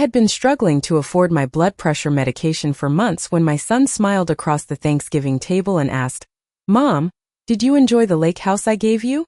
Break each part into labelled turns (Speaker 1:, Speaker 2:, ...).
Speaker 1: had been struggling to afford my blood pressure medication for months when my son smiled across the Thanksgiving table and asked, "Mom, did you enjoy the lake house I gave you?"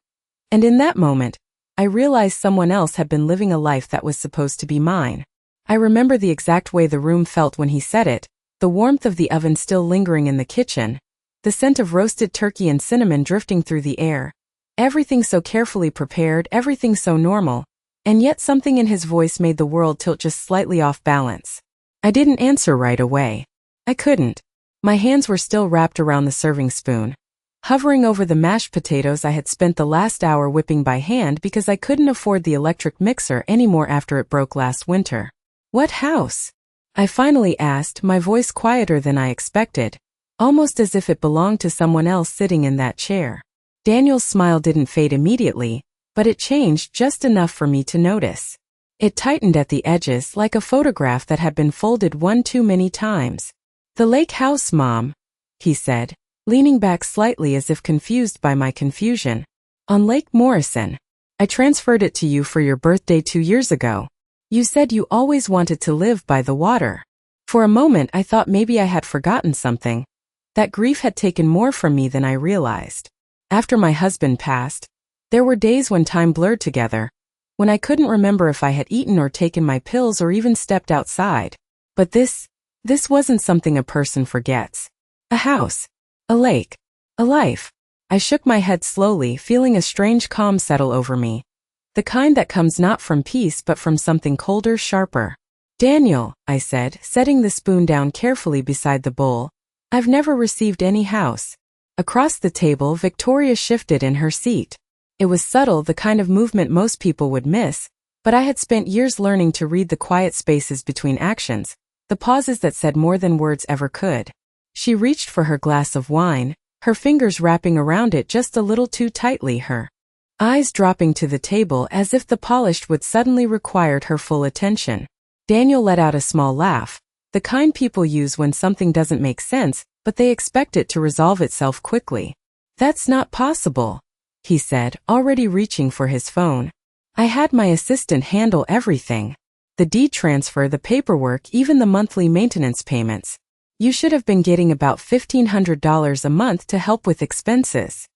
Speaker 1: And in that moment, I realized someone else had been living a life that was supposed to be mine. I remember the exact way the room felt when he said it, the warmth of the oven still lingering in the kitchen, the scent of roasted turkey and cinnamon drifting through the air. Everything so carefully prepared, everything so normal, and yet something in his voice made the world tilt just slightly off balance. I didn't answer right away. I couldn't. My hands were still wrapped around the serving spoon, hovering over the mashed potatoes I had spent the last hour whipping by hand because I couldn't afford the electric mixer anymore after it broke last winter. "What house?" I finally asked, my voice quieter than I expected, almost as if it belonged to someone else sitting in that chair. Daniel's smile didn't fade immediately, but it changed just enough for me to notice. It tightened at the edges like a photograph that had been folded one too many times. "The lake house, Mom," he said, leaning back slightly as if confused by my confusion. "On Lake Morrison. I transferred it to you for your birthday 2 years ago. You said you always wanted to live by the water." For a moment I thought maybe I had forgotten something, that grief had taken more from me than I realized. After my husband passed, there were days when time blurred together, when I couldn't remember if I had eaten or taken my pills or even stepped outside. But this wasn't something a person forgets. A house. A lake. A life. I shook my head slowly, feeling a strange calm settle over me. The kind that comes not from peace but from something colder, sharper. "Daniel," I said, setting the spoon down carefully beside the bowl, "I've never received any house." Across the table, Victoria shifted in her seat. It was subtle, the kind of movement most people would miss, but I had spent years learning to read the quiet spaces between actions, the pauses that said more than words ever could. She reached for her glass of wine, her fingers wrapping around it just a little too tightly, her eyes dropping to the table as if the polished would suddenly required her full attention. Daniel let out a small laugh, the kind people use when something doesn't make sense, but they expect it to resolve itself quickly. "That's not possible," he said, already reaching for his phone. "I had my assistant handle everything. The deed transfer, the paperwork, even the monthly maintenance payments. You should have been getting about $1,500 a month to help with expenses."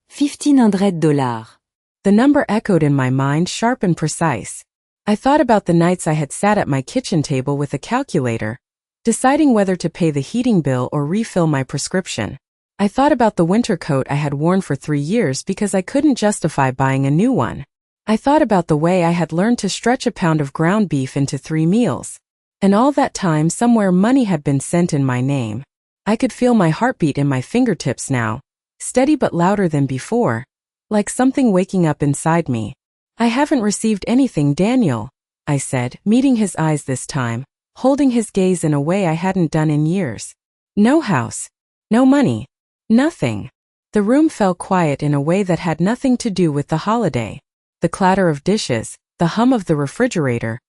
Speaker 2: $1,500.
Speaker 1: The number echoed in my mind, sharp and precise. I thought about the nights I had sat at my kitchen table with a calculator, deciding whether to pay the heating bill or refill my prescription. I thought about the winter coat I had worn for 3 years because I couldn't justify buying a new one. I thought about the way I had learned to stretch a pound of ground beef into 3 meals. And all that time somewhere money had been sent in my name. I could feel my heartbeat in my fingertips now, steady but louder than before, like something waking up inside me. "I haven't received anything, Daniel," I said, meeting his eyes this time, holding his gaze in a way I hadn't done in years. "No house. No money. Nothing." The room fell quiet in a way that had nothing to do with the holiday. The clatter of dishes, the hum of the refrigerator,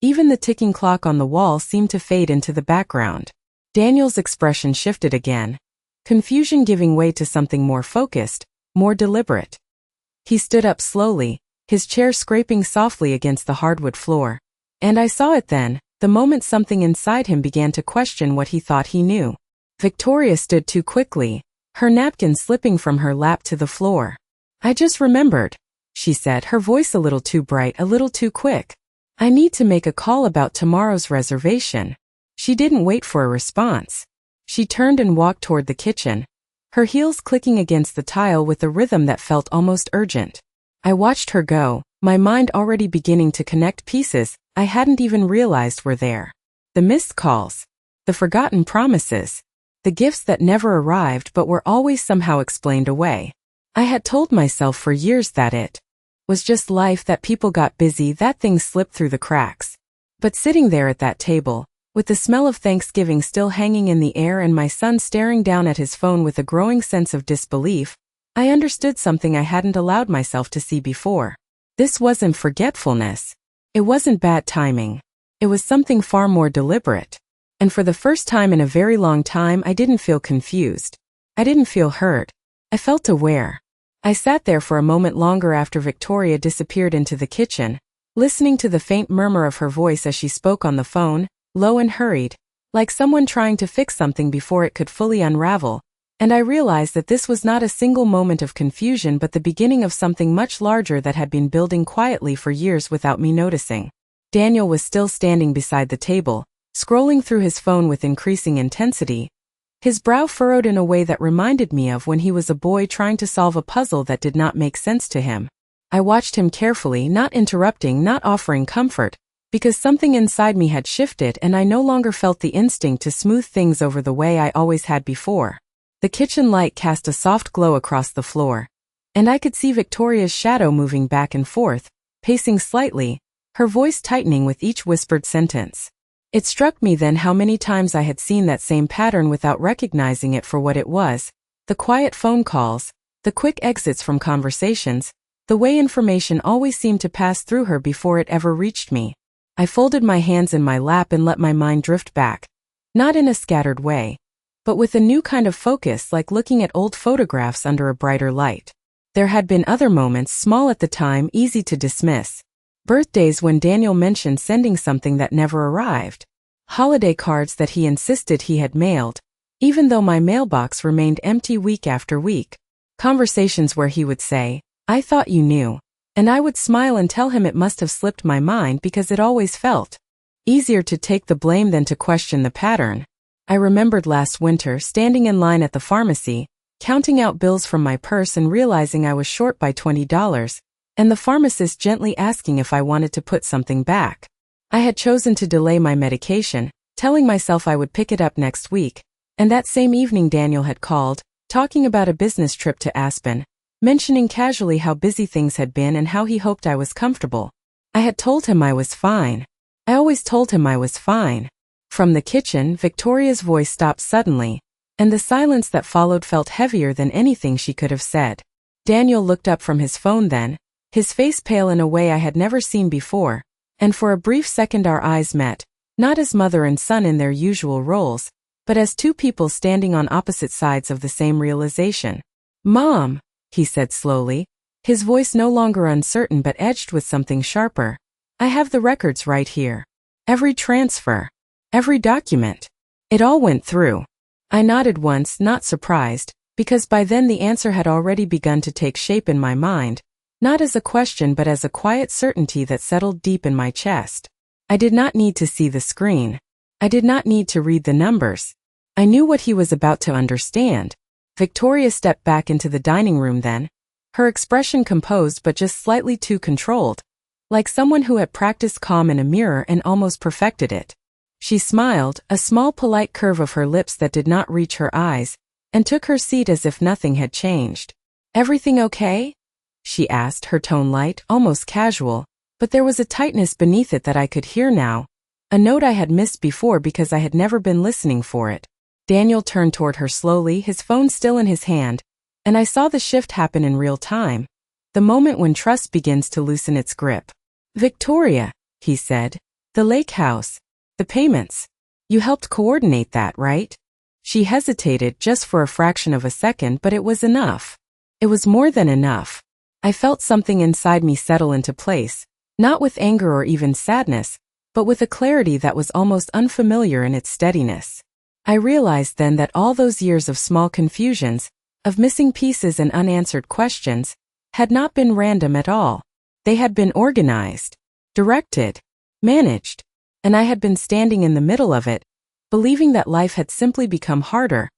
Speaker 1: even the ticking clock on the wall seemed to fade into the background. Daniel's expression shifted again, confusion giving way to something more focused, more deliberate. He stood up slowly, his chair scraping softly against the hardwood floor. And I saw it then, the moment something inside him began to question what he thought he knew. Victoria stood too quickly, her napkin slipping from her lap to the floor. "I just remembered," she said, her voice a little too bright, a little too quick. "I need to make a call about tomorrow's reservation." She didn't wait for a response. She turned and walked toward the kitchen, her heels clicking against the tile with a rhythm that felt almost urgent. I watched her go, my mind already beginning to connect pieces I hadn't even realized were there. The missed calls, the forgotten promises, the gifts that never arrived but were always somehow explained away. I had told myself for years that it was just life, that people got busy, that things slipped through the cracks. But sitting there at that table, with the smell of Thanksgiving still hanging in the air and my son staring down at his phone with a growing sense of disbelief, I understood something I hadn't allowed myself to see before. This wasn't forgetfulness. It wasn't bad timing. It was something far more deliberate. And for the first time in a very long time, I didn't feel confused. I didn't feel hurt. I felt aware. I sat there for a moment longer after Victoria disappeared into the kitchen, listening to the faint murmur of her voice as she spoke on the phone, low and hurried, like someone trying to fix something before it could fully unravel, and I realized that this was not a single moment of confusion but the beginning of something much larger that had been building quietly for years without me noticing. Daniel was still standing beside the table, scrolling through his phone with increasing intensity, his brow furrowed in a way that reminded me of when he was a boy trying to solve a puzzle that did not make sense to him. I watched him carefully, not interrupting, not offering comfort, because something inside me had shifted and I no longer felt the instinct to smooth things over the way I always had before. The kitchen light cast a soft glow across the floor, and I could see Victoria's shadow moving back and forth, pacing slightly, her voice tightening with each whispered sentence. It struck me then how many times I had seen that same pattern without recognizing it for what it was: the quiet phone calls, the quick exits from conversations, the way information always seemed to pass through her before it ever reached me. I folded my hands in my lap and let my mind drift back, not in a scattered way, but with a new kind of focus, like looking at old photographs under a brighter light. There had been other moments, small at the time, easy to dismiss. Birthdays when Daniel mentioned sending something that never arrived. Holiday cards that he insisted he had mailed, even though my mailbox remained empty week after week. Conversations where he would say, "I thought you knew," and I would smile and tell him it must have slipped my mind because it always felt easier to take the blame than to question the pattern. I remembered last winter standing in line at the pharmacy, counting out bills from my purse and realizing I was short by $20, and the pharmacist gently asking if I wanted to put something back. I had chosen to delay my medication, telling myself I would pick it up next week, and that same evening Daniel had called, talking about a business trip to Aspen, mentioning casually how busy things had been and how he hoped I was comfortable. I had told him I was fine. I always told him I was fine. From the kitchen, Victoria's voice stopped suddenly, and the silence that followed felt heavier than anything she could have said. Daniel looked up from his phone then, his face pale in a way I had never seen before, and for a brief second our eyes met, not as mother and son in their usual roles, but as two people standing on opposite sides of the same realization. "Mom," he said slowly, his voice no longer uncertain but edged with something sharper. "I have the records right here. Every transfer. Every document. It all went through." I nodded once, not surprised, because by then the answer had already begun to take shape in my mind, not as a question but as a quiet certainty that settled deep in my chest. I did not need to see the screen. I did not need to read the numbers. I knew what he was about to understand. Victoria stepped back into the dining room then, her expression composed but just slightly too controlled, like someone who had practiced calm in a mirror and almost perfected it. She smiled, a small polite curve of her lips that did not reach her eyes, and took her seat as if nothing had changed. "Everything okay?" she asked, her tone light, almost casual, but there was a tightness beneath it that I could hear now, a note I had missed before because I had never been listening for it. Daniel turned toward her slowly, his phone still in his hand, and I saw the shift happen in real time, the moment when trust begins to loosen its grip. "Victoria," he said, "the lake house. The payments. You helped coordinate that, right?" She hesitated just for a fraction of a second, but it was enough. It was more than enough. I felt something inside me settle into place, not with anger or even sadness, but with a clarity that was almost unfamiliar in its steadiness. I realized then that all those years of small confusions, of missing pieces and unanswered questions, had not been random at all. They had been organized, directed, managed. And I had been standing in the middle of it, believing that life had simply become harder,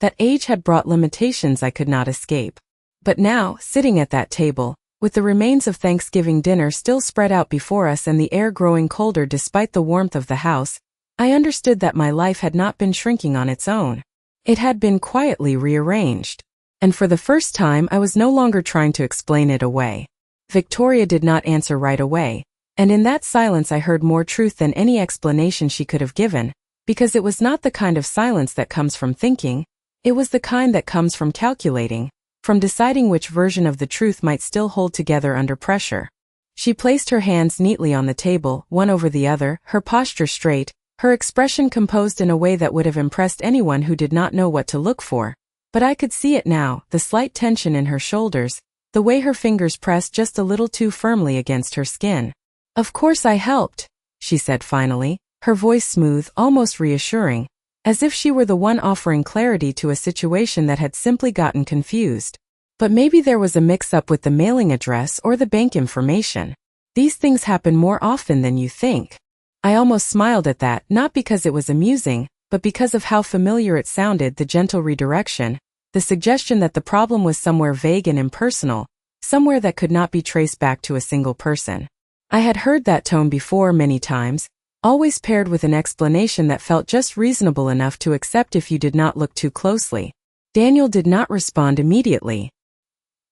Speaker 1: that age had brought limitations I could not escape. But now, sitting at that table, with the remains of Thanksgiving dinner still spread out before us and the air growing colder despite the warmth of the house, I understood that my life had not been shrinking on its own. It had been quietly rearranged. And for the first time I was no longer trying to explain it away. Victoria did not answer right away. And in that silence I heard more truth than any explanation she could have given, because it was not the kind of silence that comes from thinking, it was the kind that comes from calculating, from deciding which version of the truth might still hold together under pressure. She placed her hands neatly on the table, one over the other, her posture straight, her expression composed in a way that would have impressed anyone who did not know what to look for. But I could see it now, the slight tension in her shoulders, the way her fingers pressed just a little too firmly against her skin. Of course I helped, she said finally, her voice smooth, almost reassuring, as if she were the one offering clarity to a situation that had simply gotten confused. But maybe there was a mix-up with the mailing address or the bank information. These things happen more often than you think. I almost smiled at that, not because it was amusing, but because of how familiar it sounded, the gentle redirection, the suggestion that the problem was somewhere vague and impersonal, somewhere that could not be traced back to a single person. I had heard that tone before many times, always paired with an explanation that felt just reasonable enough to accept if you did not look too closely. Daniel did not respond immediately.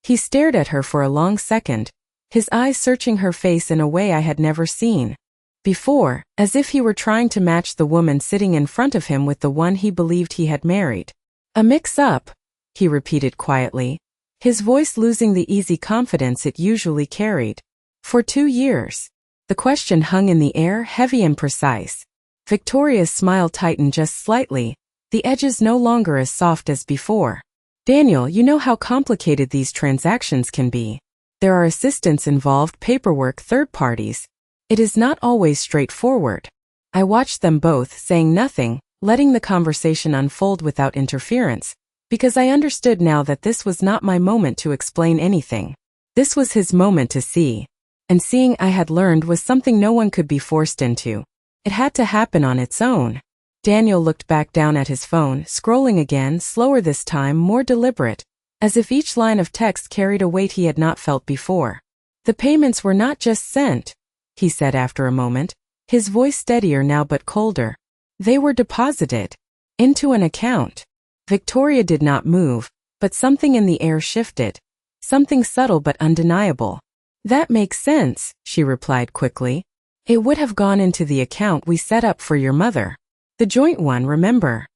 Speaker 1: He stared at her for a long second, his eyes searching her face in a way I had never seen before, as if he were trying to match the woman sitting in front of him with the one he believed he had married. A mix-up, he repeated quietly, his voice losing the easy confidence it usually carried. For 2 years. The question hung in the air, heavy and precise. Victoria's smile tightened just slightly, the edges no longer as soft as before. Daniel, you know how complicated these transactions can be. There are assistants involved, paperwork, third parties. It is not always straightforward. I watched them both, saying nothing, letting the conversation unfold without interference, because I understood now that this was not my moment to explain anything. This was his moment to see. And seeing, I had learned, was something no one could be forced into. It had to happen on its own. Daniel looked back down at his phone, scrolling again, slower this time, more deliberate, as if each line of text carried a weight he had not felt before. The payments were not just sent, he said after a moment, his voice steadier now but colder. They were deposited into an account. Victoria did not move, but something in the air shifted. Something subtle but undeniable. That makes sense, she replied quickly. It would have gone into the account we set up for your mother. The joint one, remember?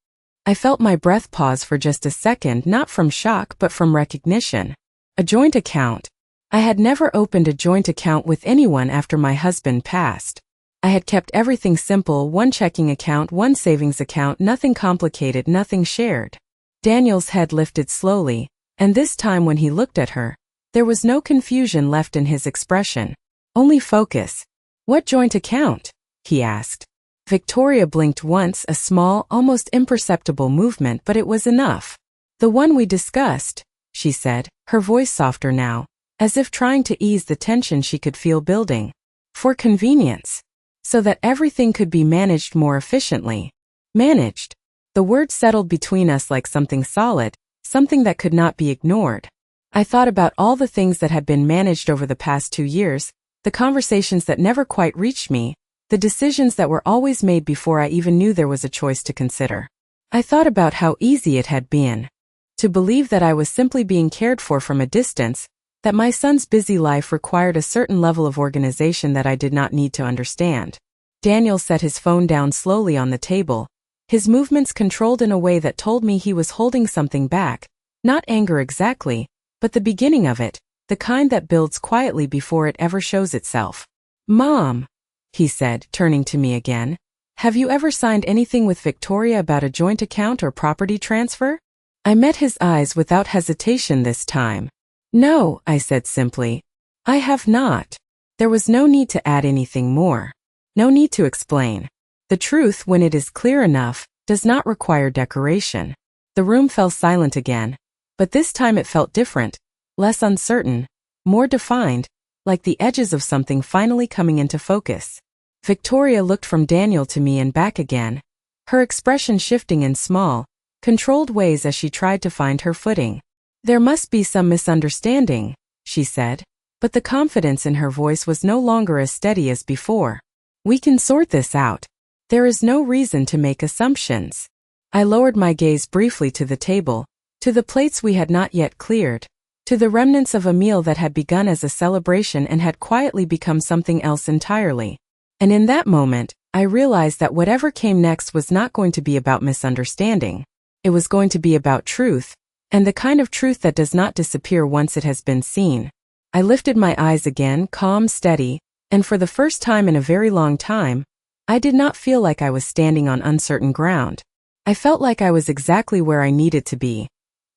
Speaker 1: I felt my breath pause for just a second, not from shock but from recognition. A joint account. I had never opened a joint account with anyone after my husband passed. I had kept everything simple, one checking account, one savings account, nothing complicated, nothing shared. Daniel's head lifted slowly, and this time when he looked at her, there was no confusion left in his expression, only focus. What joint account? He asked. Victoria blinked once, a small, almost imperceptible movement, but it was enough. The one we discussed, she said, her voice softer now, as if trying to ease the tension she could feel building. For convenience. So that everything could be managed more efficiently. Managed. The word settled between us like something solid, something that could not be ignored. I thought about all the things that had been managed over the past 2 years, the conversations that never quite reached me, the decisions that were always made before I even knew there was a choice to consider. I thought about how easy it had been to believe that I was simply being cared for from a distance, that my son's busy life required a certain level of organization that I did not need to understand. Daniel set his phone down slowly on the table, his movements controlled in a way that told me he was holding something back, not anger exactly, but the beginning of it, the kind that builds quietly before it ever shows itself. Mom, he said, turning to me again, have you ever signed anything with Victoria about a joint account or property transfer? I met his eyes without hesitation this time. No, I said simply. I have not. There was no need to add anything more. No need to explain. The truth, when it is clear enough, does not require decoration. The room fell silent again, but this time it felt different, less uncertain, more defined, like the edges of something finally coming into focus. Victoria looked from Daniel to me and back again, her expression shifting in small, controlled ways as she tried to find her footing. There must be some misunderstanding, she said, but the confidence in her voice was no longer as steady as before. We can sort this out. There is no reason to make assumptions. I lowered my gaze briefly to the table, to the plates we had not yet cleared, to the remnants of a meal that had begun as a celebration and had quietly become something else entirely. And in that moment, I realized that whatever came next was not going to be about misunderstanding. It was going to be about truth, and the kind of truth that does not disappear once it has been seen. I lifted my eyes again, calm, steady, and for the first time in a very long time, I did not feel like I was standing on uncertain ground. I felt like I was exactly where I needed to be,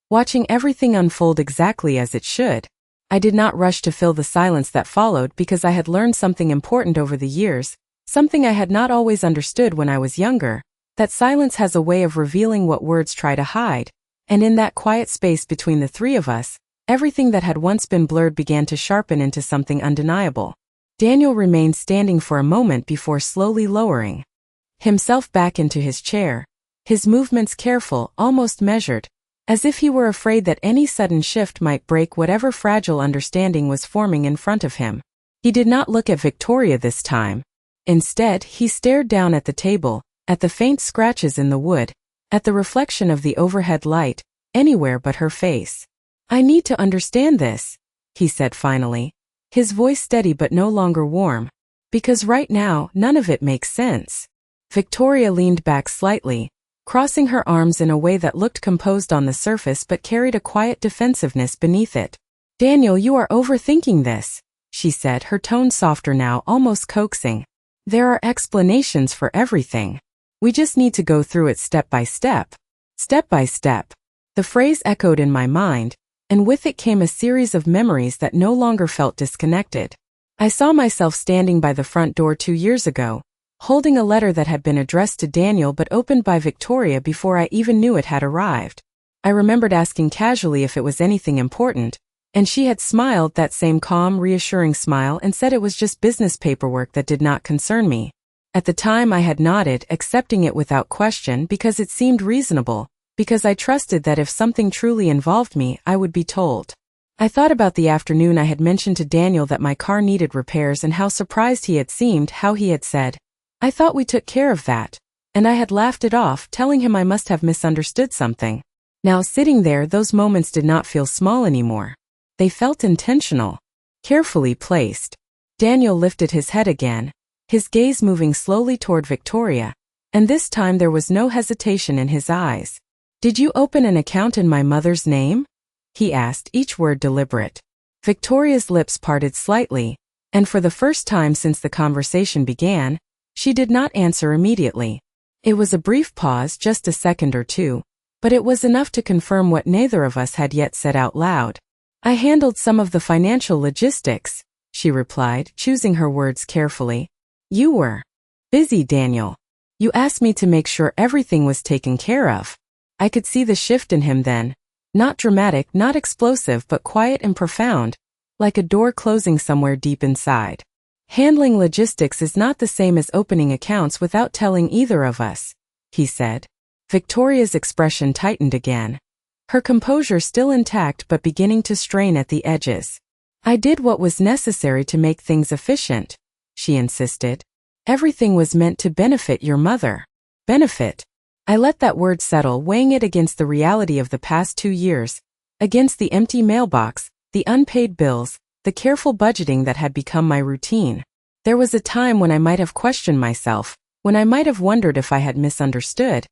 Speaker 1: watching everything unfold exactly as it should. I did not rush to fill the silence that followed because I had learned something important over the years, something I had not always understood when I was younger, that silence has a way of revealing what words try to hide, and in that quiet space between the three of us, everything that had once been blurred began to sharpen into something undeniable. Daniel remained standing for a moment before slowly lowering himself back into his chair, his movements careful, almost measured, as if he were afraid that any sudden shift might break whatever fragile understanding was forming in front of him. He did not look at Victoria this time. Instead, he stared down at the table, at the faint scratches in the wood, at the reflection of the overhead light, anywhere but her face. "I need to understand this," he said finally, his voice steady but no longer warm, "because right now, none of it makes sense." Victoria leaned back slightly, crossing her arms in a way that looked composed on the surface but carried a quiet defensiveness beneath it. "Daniel, you are overthinking this," she said, her tone softer now, almost coaxing. "There are explanations for everything. We just need to go through it step by step." Step by step. The phrase echoed in my mind, and with it came a series of memories that no longer felt disconnected. I saw myself standing by the front door 2 years ago, holding a letter that had been addressed to Daniel but opened by Victoria before I even knew it had arrived. I remembered asking casually if it was anything important, and she had smiled that same calm, reassuring smile and said it was just business paperwork that did not concern me. At the time I had nodded, accepting it without question because it seemed reasonable, because I trusted that if something truly involved me, I would be told. I thought about the afternoon I had mentioned to Daniel that my car needed repairs and how surprised he had seemed, how he had said, "I thought we took care of that," and I had laughed it off, telling him I must have misunderstood something. Now sitting there, those moments did not feel small anymore. They felt intentional, carefully placed. Daniel lifted his head again, his gaze moving slowly toward Victoria, and this time there was no hesitation in his eyes. "Did you open an account in my mother's name?" he asked, each word deliberate. Victoria's lips parted slightly, and for the first time since the conversation began, she did not answer immediately. It was a brief pause, just a second or two, but it was enough to confirm what neither of us had yet said out loud. "I handled some of the financial logistics," she replied, choosing her words carefully. "You were busy, Daniel. You asked me to make sure everything was taken care of." I could see the shift in him then, not dramatic, not explosive, but quiet and profound, like a door closing somewhere deep inside. "Handling logistics is not the same as opening accounts without telling either of us," he said. Victoria's expression tightened again, her composure still intact but beginning to strain at the edges. "I did what was necessary to make things efficient," she insisted. "Everything was meant to benefit your mother." Benefit. I let that word settle, weighing it against the reality of the past 2 years, against the empty mailbox, the unpaid bills, the careful budgeting that had become my routine. There was a time when I might have questioned myself, when I might have wondered if I had misunderstood,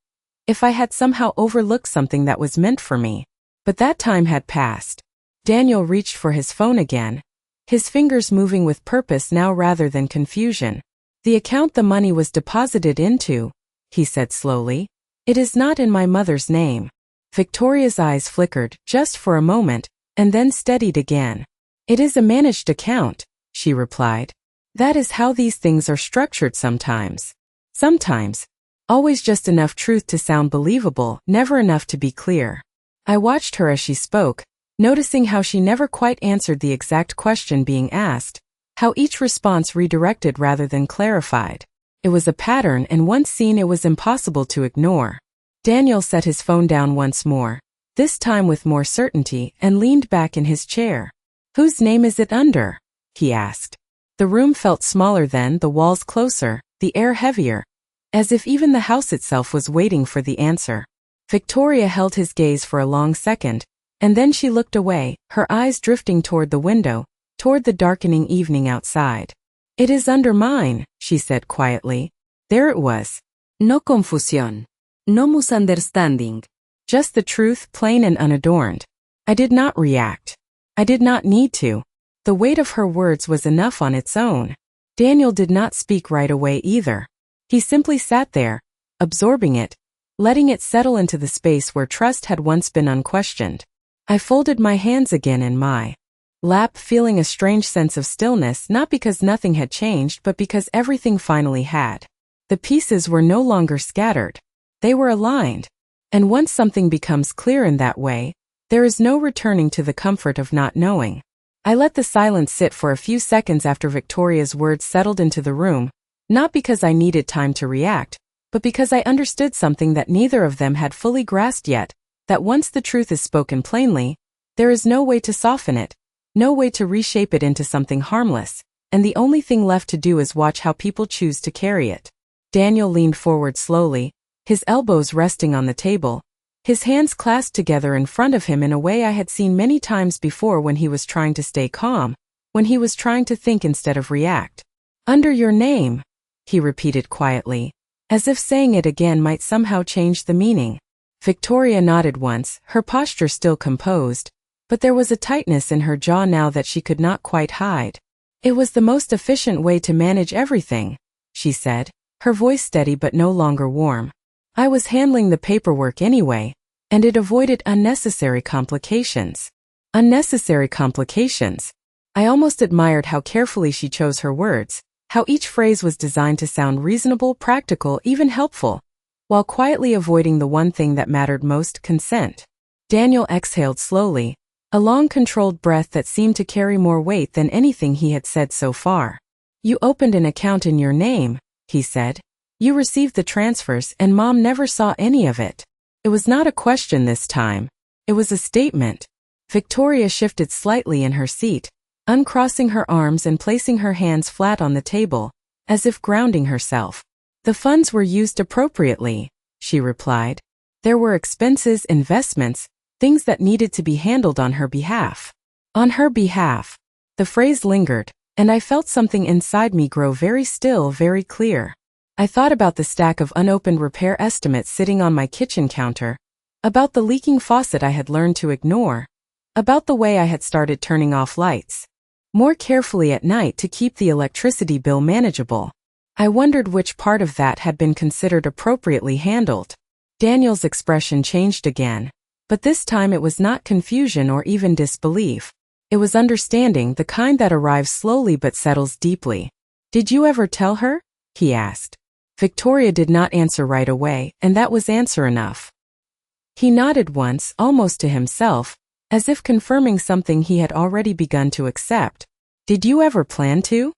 Speaker 1: if I had somehow overlooked something that was meant for me. But that time had passed. Daniel reached for his phone again, his fingers moving with purpose now rather than confusion. "The account the money was deposited into," he said slowly, "it is not in my mother's name." Victoria's eyes flickered, just for a moment, and then steadied again. "It is a managed account," she replied. "That is how these things are structured sometimes." Sometimes. Always just enough truth to sound believable, never enough to be clear. I watched her as she spoke, noticing how she never quite answered the exact question being asked, how each response redirected rather than clarified. It was a pattern, and once seen it was impossible to ignore. Daniel set his phone down once more, this time with more certainty, and leaned back in his chair. "Whose name is it under?" he asked. The room felt smaller then, the walls closer, the air heavier, as if even the house itself was waiting for the answer. Victoria held his gaze for a long second, and then she looked away, her eyes drifting toward the window, toward the darkening evening outside. "It is under mine," she said quietly. There it was. No confusión. No misunderstanding. Just the truth, plain and unadorned. I did not react. I did not need to. The weight of her words was enough on its own. Daniel did not speak right away either. He simply sat there, absorbing it, letting it settle into the space where trust had once been unquestioned. I folded my hands again in my lap, feeling a strange sense of stillness, not because nothing had changed but because everything finally had. The pieces were no longer scattered. They were aligned. And once something becomes clear in that way, there is no returning to the comfort of not knowing. I let the silence sit for a few seconds after Victoria's words settled into the room, not because I needed time to react, but because I understood something that neither of them had fully grasped yet, that once the truth is spoken plainly, there is no way to soften it, no way to reshape it into something harmless, and the only thing left to do is watch how people choose to carry it. Daniel leaned forward slowly, his elbows resting on the table, his hands clasped together in front of him in a way I had seen many times before when he was trying to stay calm, when he was trying to think instead of react. "Under your name," he repeated quietly, as if saying it again might somehow change the meaning. Victoria nodded once, her posture still composed, but there was a tightness in her jaw now that she could not quite hide. "It was the most efficient way to manage everything," she said, her voice steady but no longer warm. "I was handling the paperwork anyway, and it avoided unnecessary complications." Unnecessary complications. I almost admired how carefully she chose her words, how each phrase was designed to sound reasonable, practical, even helpful, while quietly avoiding the one thing that mattered most: consent. Daniel exhaled slowly, a long controlled breath that seemed to carry more weight than anything he had said so far. "You opened an account in your name," he said. "You received the transfers and Mom never saw any of it." It was not a question this time. It was a statement. Victoria shifted slightly in her seat, uncrossing her arms and placing her hands flat on the table, as if grounding herself. "The funds were used appropriately," she replied. "There were expenses, investments, things that needed to be handled on her behalf." On her behalf. The phrase lingered, and I felt something inside me grow very still, very clear. I thought about the stack of unopened repair estimates sitting on my kitchen counter, about the leaking faucet I had learned to ignore, about the way I had started turning off lights more carefully at night to keep the electricity bill manageable. I wondered which part of that had been considered appropriately handled. Daniel's expression changed again, but this time it was not confusion or even disbelief. It was understanding, the kind that arrives slowly but settles deeply. "Did you ever tell her?" he asked. Victoria did not answer right away, and that was answer enough. He nodded once, almost to himself, as if confirming something he had already begun to accept. "Did you ever plan to?"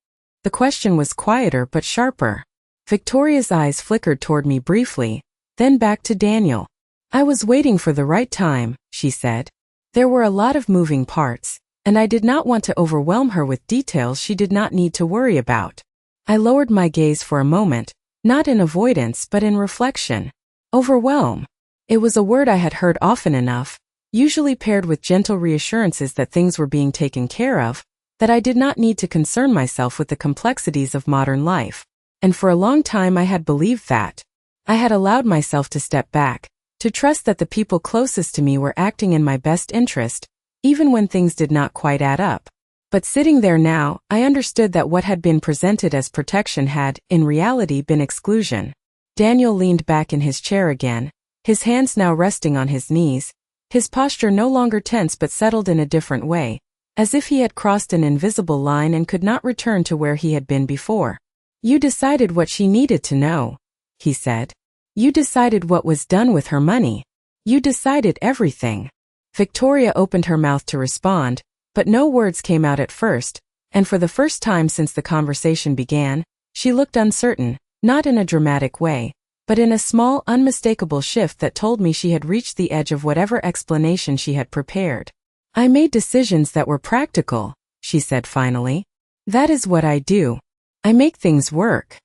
Speaker 1: The question was quieter but sharper. Victoria's eyes flickered toward me briefly, then back to Daniel. "I was waiting for the right time," she said. "There were a lot of moving parts, and I did not want to overwhelm her with details she did not need to worry about." I lowered my gaze for a moment, not in avoidance but in reflection. Overwhelm. It was a word I had heard often enough, usually paired with gentle reassurances that things were being taken care of, that I did not need to concern myself with the complexities of modern life. And for a long time I had believed that. I had allowed myself to step back, to trust that the people closest to me were acting in my best interest, even when things did not quite add up. But sitting there now, I understood that what had been presented as protection had, in reality, been exclusion. Daniel leaned back in his chair again, his hands now resting on his knees, his posture no longer tense but settled in a different way, as if he had crossed an invisible line and could not return to where he had been before. "You decided what she needed to know," he said. "You decided what was done with her money. You decided everything." Victoria opened her mouth to respond, but no words came out at first, and for the first time since the conversation began, she looked uncertain, not in a dramatic way, but in a small, unmistakable shift that told me she had reached the edge of whatever explanation she had prepared. "I made decisions that were practical," she said finally. "That is what I do. I make things work."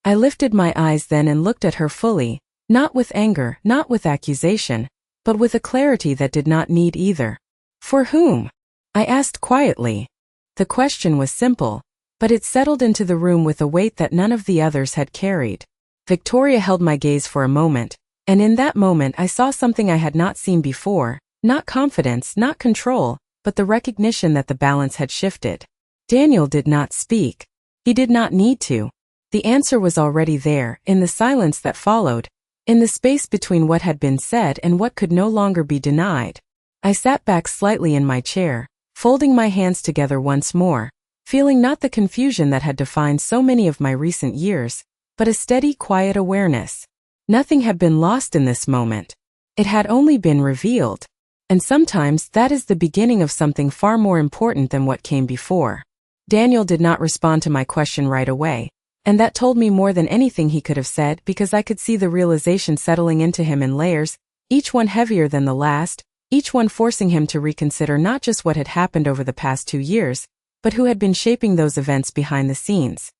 Speaker 1: I lifted my eyes then and looked at her fully, not with anger, not with accusation, but with a clarity that did not need either. "For whom?" I asked quietly. The question was simple, but it settled into the room with a weight that none of the others had carried. Victoria held my gaze for a moment, and in that moment I saw something I had not seen before, not confidence, not control, but the recognition that the balance had shifted. Daniel did not speak. He did not need to. The answer was already there, in the silence that followed, in the space between what had been said and what could no longer be denied. I sat back slightly in my chair, folding my hands together once more, feeling not the confusion that had defined so many of my recent years, but a steady, quiet awareness. Nothing had been lost in this moment. It had only been revealed. And sometimes that is the beginning of something far more important than what came before. Daniel did not respond to my question right away, and that told me more than anything he could have said because I could see the realization settling into him in layers, each one heavier than the last, each one forcing him to reconsider not just what had happened over the past 2 years, but who had been shaping those events behind the scenes.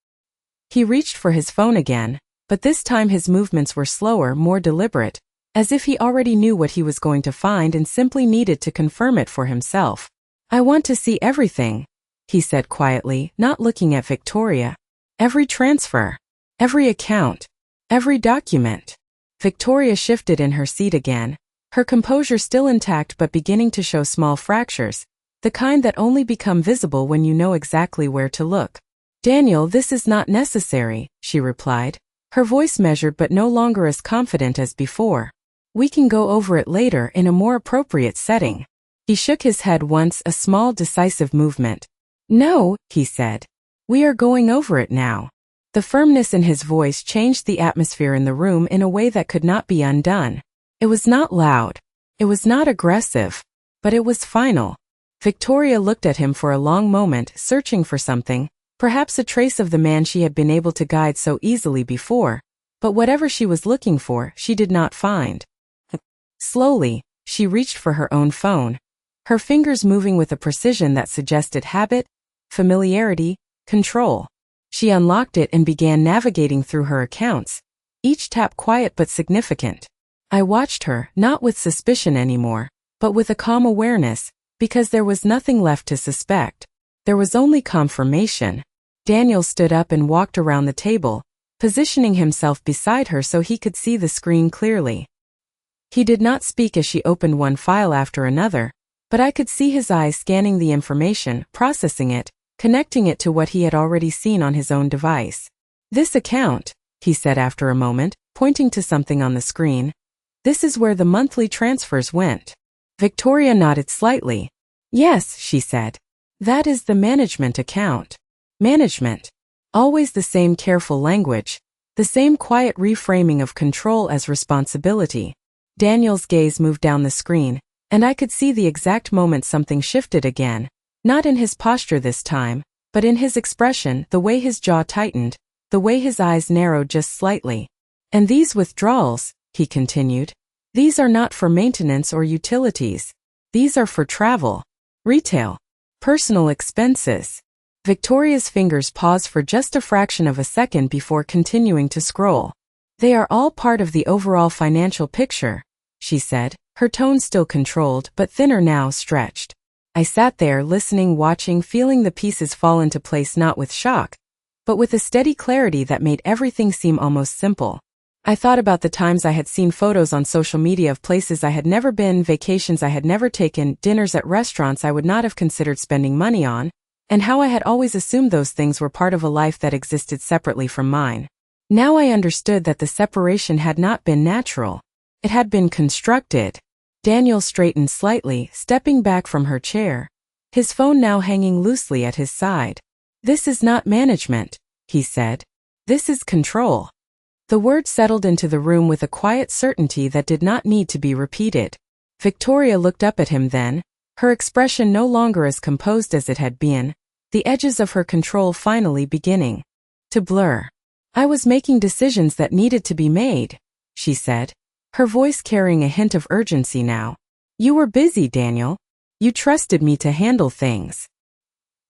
Speaker 1: He reached for his phone again, but this time his movements were slower, more deliberate, as if he already knew what he was going to find and simply needed to confirm it for himself. "I want to see everything," he said quietly, not looking at Victoria. "Every transfer, every account, every document." Victoria shifted in her seat again, her composure still intact but beginning to show small fractures, the kind that only become visible when you know exactly where to look. "Daniel, this is not necessary," she replied, her voice measured but no longer as confident as before. "We can go over it later in a more appropriate setting." He shook his head once, a small decisive movement. "No," he said. "We are going over it now." The firmness in his voice changed the atmosphere in the room in a way that could not be undone. It was not loud. It was not aggressive. But it was final. Victoria looked at him for a long moment, searching for something, perhaps a trace of the man she had been able to guide so easily before, but whatever she was looking for, she did not find. Slowly, she reached for her own phone, her fingers moving with a precision that suggested habit, familiarity, control. She unlocked it and began navigating through her accounts, each tap quiet but significant. I watched her, not with suspicion anymore, but with a calm awareness, because there was nothing left to suspect. There was only confirmation. Daniel stood up and walked around the table, positioning himself beside her so he could see the screen clearly. He did not speak as she opened one file after another, but I could see his eyes scanning the information, processing it, connecting it to what he had already seen on his own device. "This account," he said after a moment, pointing to something on the screen. "This is where the monthly transfers went." Victoria nodded slightly. "Yes," she said. "That is the management account." Management. Always the same careful language, the same quiet reframing of control as responsibility. Daniel's gaze moved down the screen, and I could see the exact moment something shifted again, not in his posture this time, but in his expression, the way his jaw tightened, the way his eyes narrowed just slightly. "And these withdrawals," he continued, "these are not for maintenance or utilities. These are for travel, retail, personal expenses." Victoria's fingers paused for just a fraction of a second before continuing to scroll. "They are all part of the overall financial picture," she said, her tone still controlled but thinner now, stretched. I sat there listening, watching, feeling the pieces fall into place, not with shock, but with a steady clarity that made everything seem almost simple. I thought about the times I had seen photos on social media of places I had never been, vacations I had never taken, dinners at restaurants I would not have considered spending money on, and how I had always assumed those things were part of a life that existed separately from mine. Now I understood that the separation had not been natural. It had been constructed. Daniel straightened slightly, stepping back from her chair, his phone now hanging loosely at his side. "This is not management," he said. "This is control." The word settled into the room with a quiet certainty that did not need to be repeated. Victoria looked up at him then, her expression no longer as composed as it had been, the edges of her control finally beginning to blur. "I was making decisions that needed to be made," she said, her voice carrying a hint of urgency now. "You were busy, Daniel. You trusted me to handle things."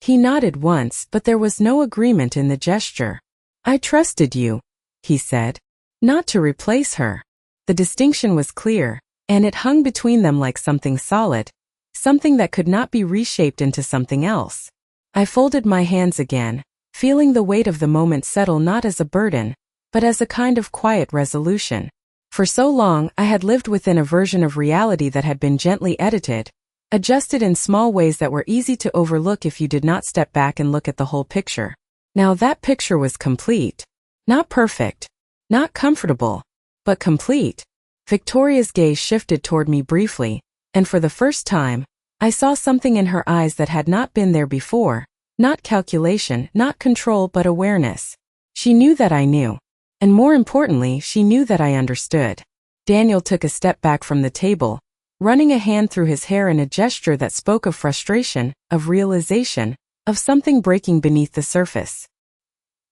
Speaker 1: He nodded once, but there was no agreement in the gesture. "I trusted you," he said, "not to replace her." The distinction was clear, and it hung between them like something solid, something that could not be reshaped into something else. I folded my hands again, feeling the weight of the moment settle not as a burden, but as a kind of quiet resolution. For so long, I had lived within a version of reality that had been gently edited, adjusted in small ways that were easy to overlook if you did not step back and look at the whole picture. Now that picture was complete. Not perfect, not comfortable, but complete. Victoria's gaze shifted toward me briefly, and for the first time, I saw something in her eyes that had not been there before, not calculation, not control, but awareness. She knew that I knew. And more importantly, she knew that I understood. Daniel took a step back from the table, running a hand through his hair in a gesture that spoke of frustration, of realization, of something breaking beneath the surface.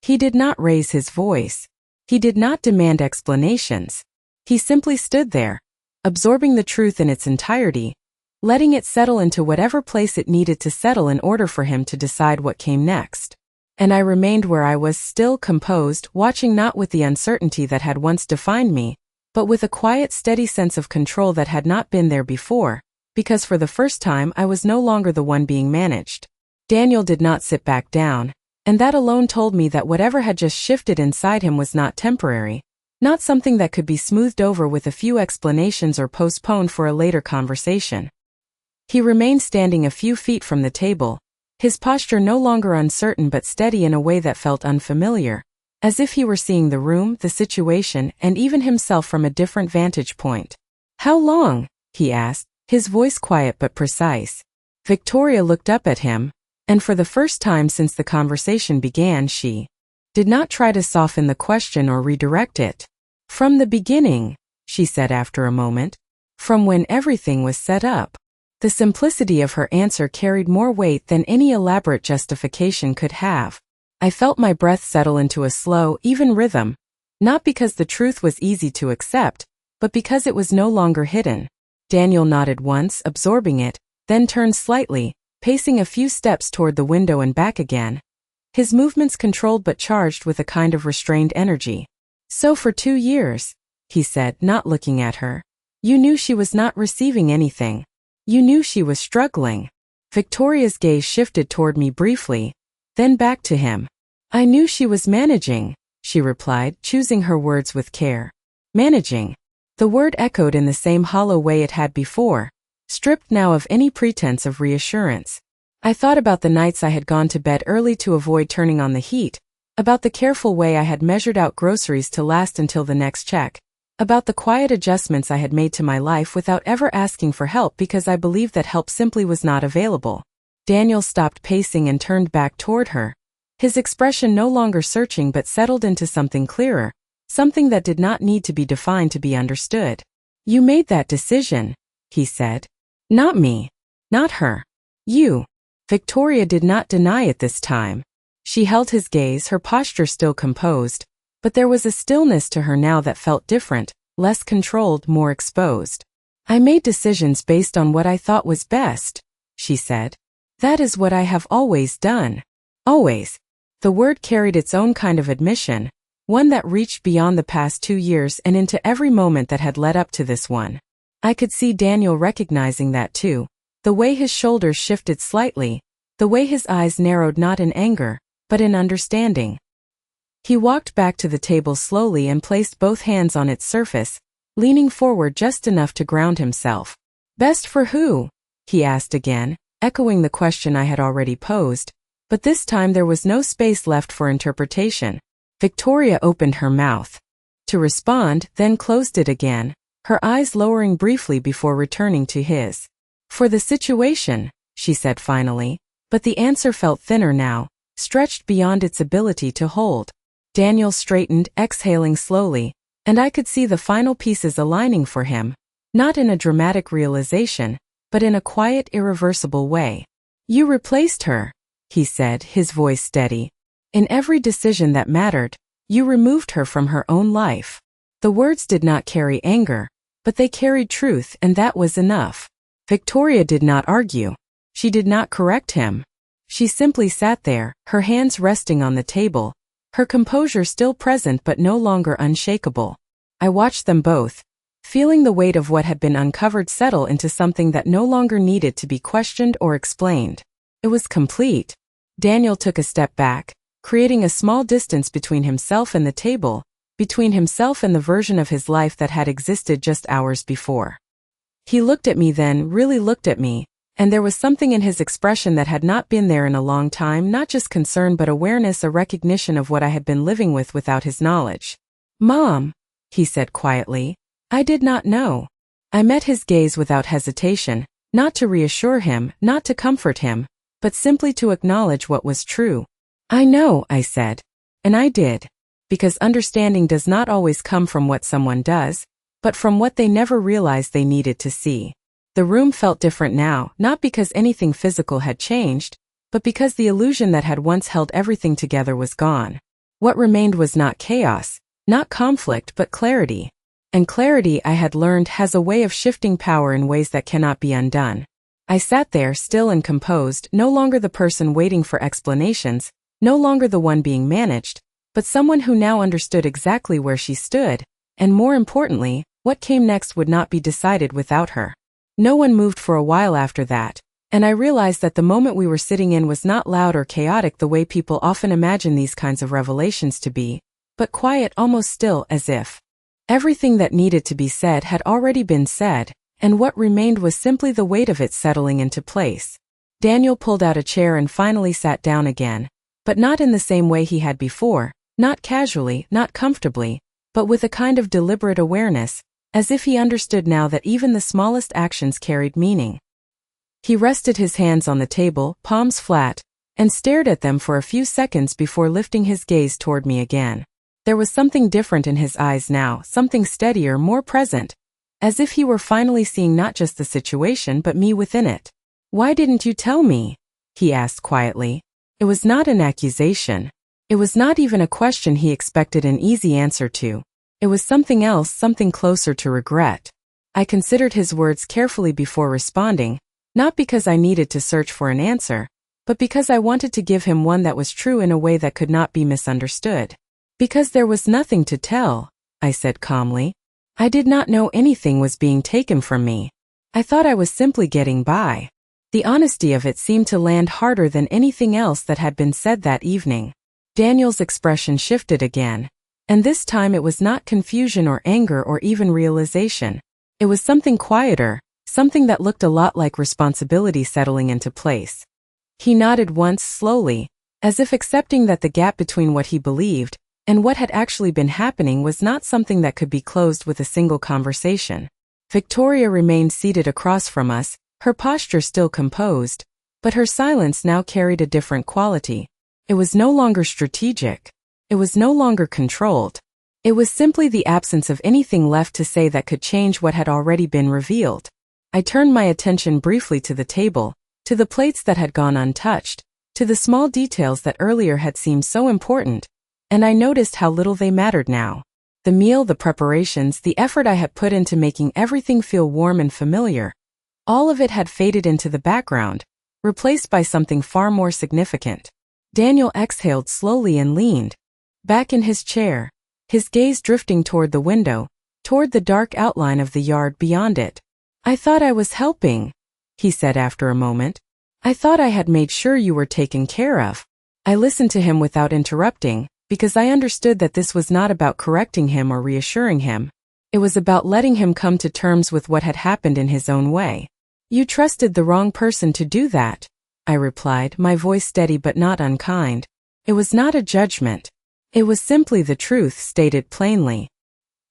Speaker 1: He did not raise his voice. He did not demand explanations. He simply stood there, absorbing the truth in its entirety, letting it settle into whatever place it needed to settle in order for him to decide what came next. And I remained where I was, still composed, watching, not with the uncertainty that had once defined me, but with a quiet, steady sense of control that had not been there before, because for the first time I was no longer the one being managed. Daniel did not sit back down, and that alone told me that whatever had just shifted inside him was not temporary, not something that could be smoothed over with a few explanations or postponed for a later conversation. He remained standing a few feet from the table, his posture no longer uncertain but steady in a way that felt unfamiliar, as if he were seeing the room, the situation, and even himself from a different vantage point. "How long?" he asked, his voice quiet but precise. Victoria looked up at him, and for the first time since the conversation began, she did not try to soften the question or redirect it. "From the beginning," she said after a moment. "From when everything was set up." The simplicity of her answer carried more weight than any elaborate justification could have. I felt my breath settle into a slow, even rhythm, not because the truth was easy to accept, but because it was no longer hidden. Daniel nodded once, absorbing it, then turned slightly, pacing a few steps toward the window and back again, his movements controlled but charged with a kind of restrained energy. "So for 2 years," he said, not looking at her, "you knew she was not receiving anything. You knew she was struggling." Victoria's gaze shifted toward me briefly, then back to him. "I knew she was managing," she replied, choosing her words with care. "Managing." The word echoed in the same hollow way it had before, stripped now of any pretense of reassurance. I thought about the nights I had gone to bed early to avoid turning on the heat, about the careful way I had measured out groceries to last until the next check, about the quiet adjustments I had made to my life without ever asking for help because I believed that help simply was not available. Daniel stopped pacing and turned back toward her, his expression no longer searching but settled into something clearer, something that did not need to be defined to be understood. "You made that decision," he said. "Not me. Not her. You." Victoria did not deny it this time. She held his gaze, her posture still composed, but there was a stillness to her now that felt different, less controlled, more exposed. "I made decisions based on what I thought was best," she said. "That is what I have always done. Always." The word carried its own kind of admission, one that reached beyond the past 2 years and into every moment that had led up to this one. I could see Daniel recognizing that too, the way his shoulders shifted slightly, the way his eyes narrowed not in anger, but in understanding. He walked back to the table slowly and placed both hands on its surface, leaning forward just enough to ground himself. "Best for who?" he asked again, echoing the question I had already posed, but this time there was no space left for interpretation. Victoria opened her mouth to respond, then closed it again, her eyes lowering briefly before returning to his. "For the situation," she said finally, but the answer felt thinner now, stretched beyond its ability to hold. Daniel straightened, exhaling slowly, and I could see the final pieces aligning for him, not in a dramatic realization, but in a quiet, irreversible way. "You replaced her," he said, his voice steady. "In every decision that mattered, you removed her from her own life." The words did not carry anger, but they carried truth, and that was enough. Victoria did not argue. She did not correct him. She simply sat there, her hands resting on the table, her composure still present but no longer unshakable. I watched them both, feeling the weight of what had been uncovered settle into something that no longer needed to be questioned or explained. It was complete. Daniel took a step back, creating a small distance between himself and the table, between himself and the version of his life that had existed just hours before. He looked at me then, really looked at me, and there was something in his expression that had not been there in a long time, not just concern but awareness, a recognition of what I had been living with without his knowledge. "Mom," he said quietly, "I did not know." I met his gaze without hesitation, Not to reassure him, not to comfort him, but simply to acknowledge what was true. "I know," I said. And I did. Because understanding does not always come from what someone does, but from what they never realized they needed to see. The room felt different now, not because anything physical had changed, but because the illusion that had once held everything together was gone. What remained was not chaos, not conflict, but clarity. And clarity, I had learned, has a way of shifting power in ways that cannot be undone. I sat there, still and composed, no longer the person waiting for explanations, no longer the one being managed, but someone who now understood exactly where she stood, and more importantly, what came next would not be decided without her. No one moved for a while after that, and I realized that the moment we were sitting in was not loud or chaotic the way people often imagine these kinds of revelations to be, but quiet, almost still, as if everything that needed to be said had already been said, and what remained was simply the weight of it settling into place. Daniel pulled out a chair and finally sat down again, but not in the same way he had before, not casually, not comfortably, but with a kind of deliberate awareness, as if he understood now that even the smallest actions carried meaning. He rested his hands on the table, palms flat, and stared at them for a few seconds before lifting his gaze toward me again. There was something different in his eyes now, something steadier, more present, as if he were finally seeing not just the situation but me within it. "Why didn't you tell me?" he asked quietly. It was not an accusation. It was not even a question he expected an easy answer to. It was something else, something closer to regret. I considered his words carefully before responding, not because I needed to search for an answer, but because I wanted to give him one that was true in a way that could not be misunderstood. "Because there was nothing to tell," I said calmly. "I did not know anything was being taken from me. I thought I was simply getting by." The honesty of it seemed to land harder than anything else that had been said that evening. Daniel's expression shifted again, and this time it was not confusion or anger or even realization. It was something quieter, something that looked a lot like responsibility settling into place. He nodded once slowly, as if accepting that the gap between what he believed and what had actually been happening was not something that could be closed with a single conversation. Victoria remained seated across from us, her posture still composed, but her silence now carried a different quality. It was no longer strategic. It was no longer controlled. It was simply the absence of anything left to say that could change what had already been revealed. I turned my attention briefly to the table, to the plates that had gone untouched, to the small details that earlier had seemed so important, and I noticed how little they mattered now. The meal, the preparations, the effort I had put into making everything feel warm and familiar, all of it had faded into the background, replaced by something far more significant. Daniel exhaled slowly and leaned back in his chair, his gaze drifting toward the window, toward the dark outline of the yard beyond it. "I thought I was helping," he said after a moment. "I thought I had made sure you were taken care of." I listened to him without interrupting, because I understood that this was not about correcting him or reassuring him. It was about letting him come to terms with what had happened in his own way. "You trusted the wrong person to do that," I replied, my voice steady but not unkind. It was not a judgment. It was simply the truth stated plainly.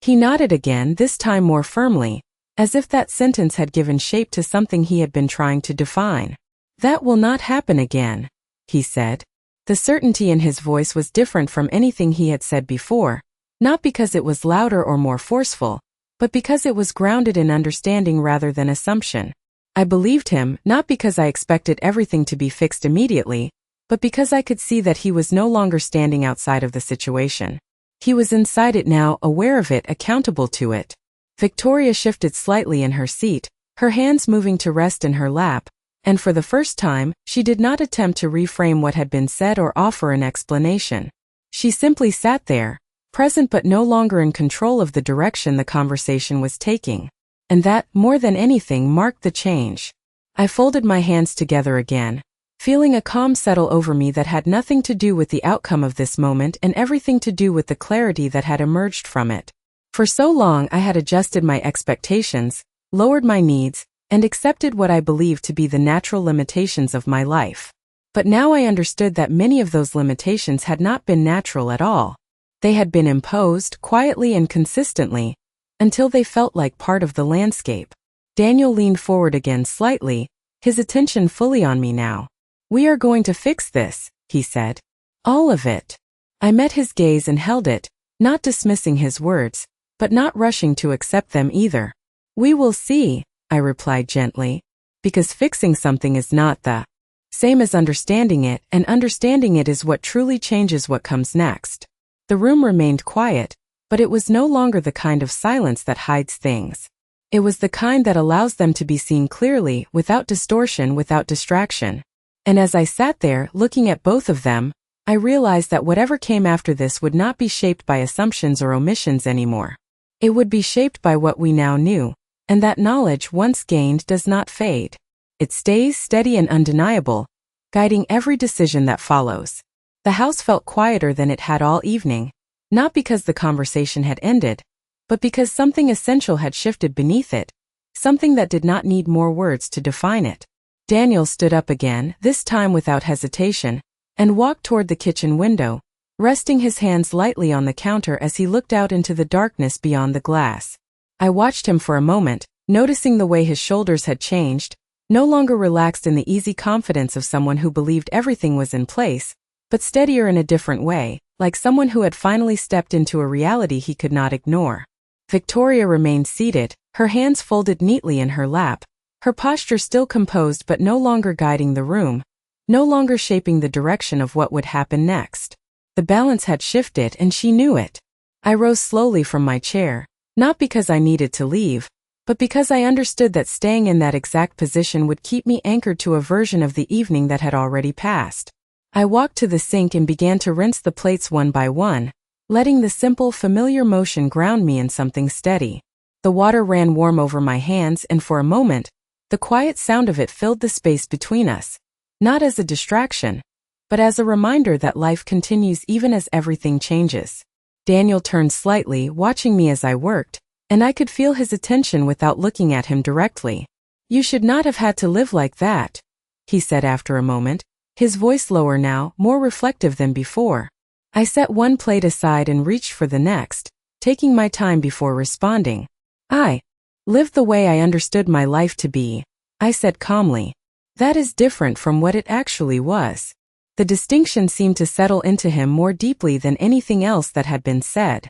Speaker 1: He nodded again, this time more firmly, as if that sentence had given shape to something he had been trying to define. "That will not happen again," he said. The certainty in his voice was different from anything he had said before, not because it was louder or more forceful, but because it was grounded in understanding rather than assumption. I believed him, not because I expected everything to be fixed immediately, but because I could see that he was no longer standing outside of the situation. He was inside it now, aware of it, accountable to it. Victoria shifted slightly in her seat, her hands moving to rest in her lap, and for the first time, she did not attempt to reframe what had been said or offer an explanation. She simply sat there, present but no longer in control of the direction the conversation was taking. And that, more than anything, marked the change. I folded my hands together again, feeling a calm settle over me that had nothing to do with the outcome of this moment and everything to do with the clarity that had emerged from it. For so long I had adjusted my expectations, lowered my needs, and accepted what I believed to be the natural limitations of my life. But now I understood that many of those limitations had not been natural at all. They had been imposed, quietly and consistently, until they felt like part of the landscape. Daniel leaned forward again slightly, his attention fully on me now. "We are going to fix this," he said. "All of it." I met his gaze and held it, not dismissing his words, but not rushing to accept them either. "We will see," I replied gently, because fixing something is not the same as understanding it, and understanding it is what truly changes what comes next. The room remained quiet, but it was no longer the kind of silence that hides things. It was the kind that allows them to be seen clearly, without distortion, without distraction. And as I sat there, looking at both of them, I realized that whatever came after this would not be shaped by assumptions or omissions anymore. It would be shaped by what we now knew, and that knowledge once gained does not fade. It stays steady and undeniable, guiding every decision that follows. The house felt quieter than it had all evening, not because the conversation had ended, but because something essential had shifted beneath it, something that did not need more words to define it. Daniel stood up again, this time without hesitation, and walked toward the kitchen window, resting his hands lightly on the counter as he looked out into the darkness beyond the glass. I watched him for a moment, noticing the way his shoulders had changed, no longer relaxed in the easy confidence of someone who believed everything was in place, but steadier in a different way, like someone who had finally stepped into a reality he could not ignore. Victoria remained seated, her hands folded neatly in her lap, her posture still composed but no longer guiding the room, no longer shaping the direction of what would happen next. The balance had shifted and she knew it. I rose slowly from my chair, not because I needed to leave, but because I understood that staying in that exact position would keep me anchored to a version of the evening that had already passed. I walked to the sink and began to rinse the plates one by one, letting the simple, familiar motion ground me in something steady. The water ran warm over my hands and for a moment, the quiet sound of it filled the space between us, not as a distraction, but as a reminder that life continues even as everything changes. Daniel turned slightly, watching me as I worked, and I could feel his attention without looking at him directly. "You should not have had to live like that," he said after a moment, his voice lower now, more reflective than before. I set one plate aside and reached for the next, taking my time before responding. "I lived the way I understood my life to be," I said calmly. "That is different from what it actually was." The distinction seemed to settle into him more deeply than anything else that had been said.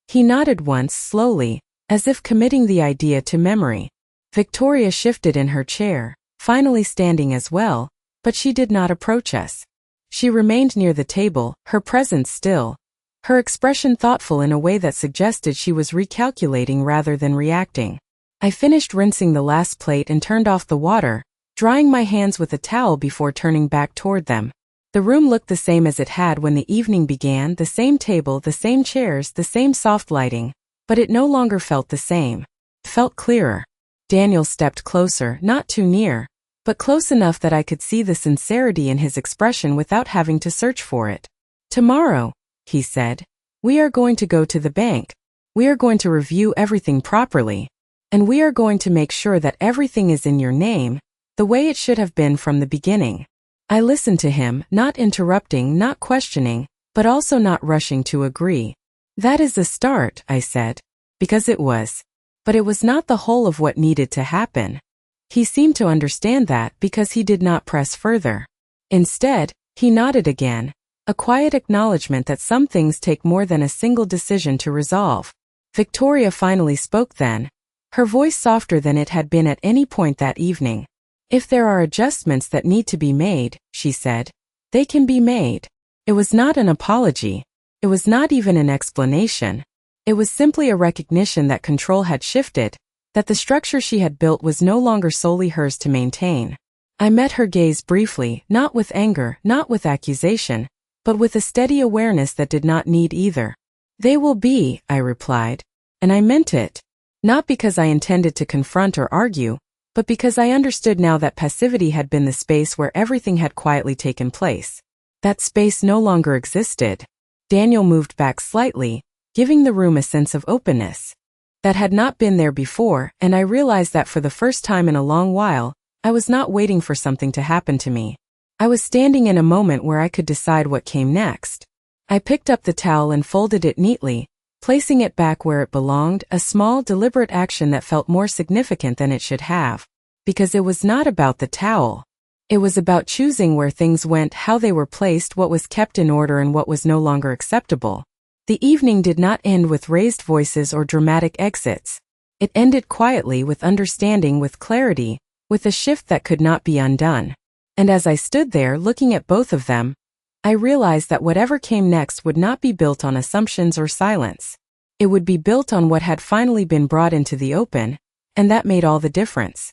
Speaker 1: He nodded once, slowly, as if committing the idea to memory. Victoria shifted in her chair, finally standing as well, but she did not approach us. She remained near the table, her presence still, her expression thoughtful in a way that suggested she was recalculating rather than reacting. I finished rinsing the last plate and turned off the water, drying my hands with a towel before turning back toward them. The room looked the same as it had when the evening began, the same table, the same chairs, the same soft lighting, but it no longer felt the same. It felt clearer. Daniel stepped closer, not too near, but close enough that I could see the sincerity in his expression without having to search for it. "Tomorrow," he said, "we are going to go to the bank. We are going to review everything properly. And we are going to make sure that everything is in your name, the way it should have been from the beginning." I listened to him, not interrupting, not questioning, but also not rushing to agree. "That is a start," I said, because it was. But it was not the whole of what needed to happen. He seemed to understand that because he did not press further. Instead, he nodded again, a quiet acknowledgement that some things take more than a single decision to resolve. Victoria finally spoke then, her voice softer than it had been at any point that evening. "If there are adjustments that need to be made," she said, "they can be made." It was not an apology. It was not even an explanation. It was simply a recognition that control had shifted, that the structure she had built was no longer solely hers to maintain. I met her gaze briefly, not with anger, not with accusation, but with a steady awareness that did not need either. "They will be," I replied, and I meant it. Not because I intended to confront or argue, but because I understood now that passivity had been the space where everything had quietly taken place. That space no longer existed. Daniel moved back slightly, giving the room a sense of openness that had not been there before, and I realized that for the first time in a long while, I was not waiting for something to happen to me. I was standing in a moment where I could decide what came next. I picked up the towel and folded it neatly, placing it back where it belonged, a small, deliberate action that felt more significant than it should have. Because it was not about the towel. It was about choosing where things went, how they were placed, what was kept in order and what was no longer acceptable. The evening did not end with raised voices or dramatic exits. It ended quietly, with understanding, with clarity, with a shift that could not be undone. And as I stood there looking at both of them, I realized that whatever came next would not be built on assumptions or silence. It would be built on what had finally been brought into the open, and that made all the difference.